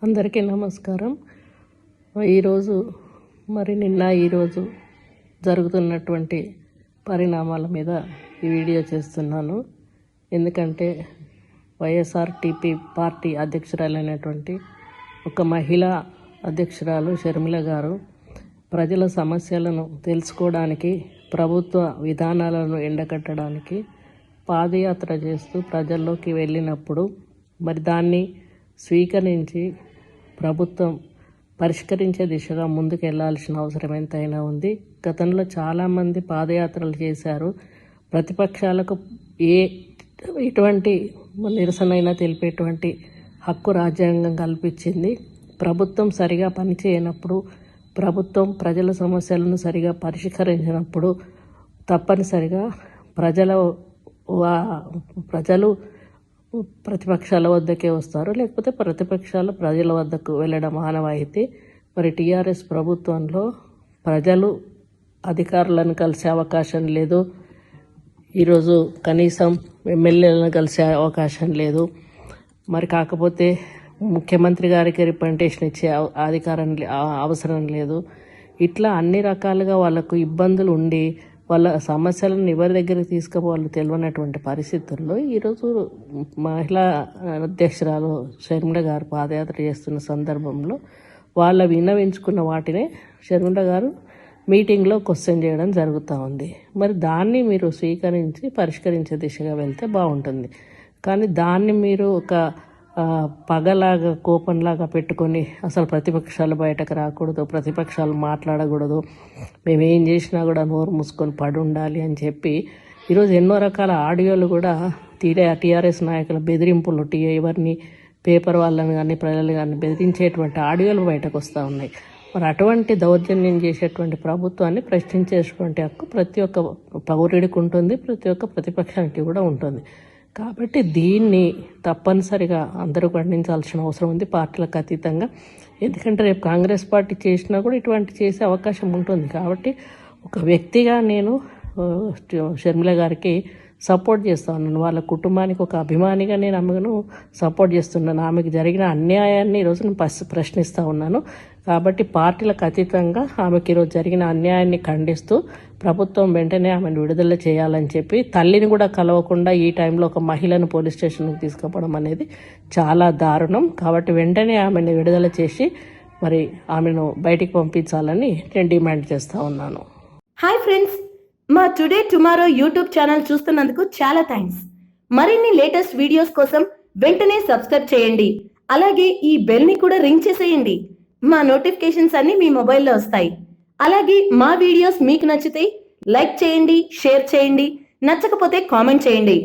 అందరికీ నమస్కారం. ఈరోజు ఈరోజు జరుగుతున్నటువంటి పరిణామాల మీద ఈ వీడియో చేస్తున్నాను. ఎందుకంటే వైఎస్ఆర్టీపీ పార్టీ అధ్యక్షురాలైనటువంటి ఒక మహిళా అధ్యక్షురాలు షర్మిల గారు ప్రజల సమస్యలను తెలుసుకోవడానికి, ప్రభుత్వ విధానాలను ఎండకట్టడానికి పాదయాత్ర చేస్తూ ప్రజల్లోకి వెళ్ళినప్పుడు దాన్ని స్వీకరించి ప్రభుత్వం పరిష్కరించే దిశగా ముందుకు వెళ్లాల్సిన అవసరం ఎంతైనా ఉంది. గతంలో చాలామంది పాదయాత్రలు చేశారు. ప్రతిపక్షాలకు ఎటువంటి నిరసనైనా తెలిపేటువంటి హక్కు రాజ్యాంగం కల్పించింది. ప్రభుత్వం సరిగా పనిచేయనప్పుడు, ప్రభుత్వం ప్రజల సమస్యలను సరిగా పరిష్కరించినప్పుడు తప్పనిసరిగా ప్రజలు ప్రతిపక్షాల వద్దకే వస్తారు, లేకపోతే ప్రతిపక్షాలు ప్రజల వద్దకు వెళ్ళడం ఆనవాయితీ. టీఆర్ఎస్ ప్రభుత్వంలో ప్రజలు అధికారులను కలిసే అవకాశం లేదు. ఈరోజు కనీసం ఎమ్మెల్యేలను కలిసే అవకాశం లేదు. కాకపోతే ముఖ్యమంత్రి గారికి రిప్రజెంటేషన్ ఇచ్చే అవసరం లేదు. ఇట్లా అన్ని రకాలుగా వాళ్ళకు ఇబ్బందులు ఉండి వాళ్ళ సమస్యలను ఎవరి దగ్గరికి తీసుకుపోవాలో తెలియనటువంటి పరిస్థితుల్లో ఈరోజు మహిళా అధ్యక్షురాలు షర్మిల గారు పాదయాత్ర చేస్తున్న సందర్భంలో వాళ్ళ విన్నవించుకున్న వాటినే షర్మిల గారు మీటింగ్లో క్వశ్చన్ చేయడం జరుగుతూ ఉంది. దాన్ని మీరు స్వీకరించి పరిష్కరించే దిశగా వెళ్తే బాగుంటుంది. కానీ దాన్ని మీరు ఒక పగలాగా, కోపంలాగా పెట్టుకొని అసలు ప్రతిపక్షాలు బయటకు రాకూడదు, ప్రతిపక్షాలు మాట్లాడకూడదు, మేమేం చేసినా కూడా నోరు మూసుకొని పడి ఉండాలి అని చెప్పి ఈరోజు ఎన్నో రకాల ఆడియోలు కూడా టీఆర్ఎస్ నాయకుల బెదిరింపులు, ఎవరిని పేపర్ వాళ్ళని కానీ ప్రజలు కానీ బెదిరించేటువంటి ఆడియోలు బయటకు వస్తూ ఉన్నాయి. అటువంటి దౌర్జన్యం చేసేటువంటి ప్రభుత్వాన్ని ప్రశ్నించేటువంటి హక్కు ప్రతి ఒక్క పౌరుడికి ఉంటుంది, ప్రతి ఒక్క ప్రతిపక్షానికి కూడా ఉంటుంది. కాబట్టి దీన్ని తప్పనిసరిగా అందరూ ఖండించాల్సిన అవసరం ఉంది, పార్టీలకు అతీతంగా. ఎందుకంటే రేపు కాంగ్రెస్ పార్టీ చేసినా కూడా ఇటువంటి చేసే అవకాశం ఉంటుంది. కాబట్టి ఒక వ్యక్తిగా నేను షర్మిల గారికి సపోర్ట్ చేస్తూ ఉన్నాను. వాళ్ళ కుటుంబానికి ఒక అభిమానిగా నేను ఆమెను సపోర్ట్ చేస్తున్నాను. ఆమెకు జరిగిన అన్యాయాన్ని ఈరోజు నేను ప్రశ్నిస్తూ ఉన్నాను. కాబట్టి పార్టీలకు అతీతంగా ఆమెకి ఈరోజు జరిగిన అన్యాయాన్ని ఖండిస్తూ ప్రభుత్వం వెంటనే ఆమెను విడుదల చేయాలని చెప్పి, తల్లిని కూడా కలవకుండా ఈ టైంలో ఒక మహిళను పోలీస్ స్టేషన్కి తీసుకుపోవడం అనేది చాలా దారుణం. కాబట్టి వెంటనే ఆమెను విడుదల చేసి ఆమెను బయటికి పంపించాలని నేను డిమాండ్ చేస్తూ ఉన్నాను. హాయ్ ఫ్రెండ్స్, మా టుడే టుమారో యూట్యూబ్ ఛానల్ చూస్తున్నందుకు చాలా థ్యాంక్స్. మరిన్ని లేటెస్ట్ వీడియోస్ కోసం వెంటనే సబ్స్క్రైబ్ చేయండి. అలాగే ఈ బెల్ ని కూడా రింగ్ చేసేయండి. మా నోటిఫికేషన్స్ అన్ని మీ మొబైల్లో వస్తాయి. అలాగే మా వీడియోస్ మీకు నచ్చితే లైక్ చేయండి, షేర్ చేయండి, నచ్చకపోతే కామెంట్ చేయండి.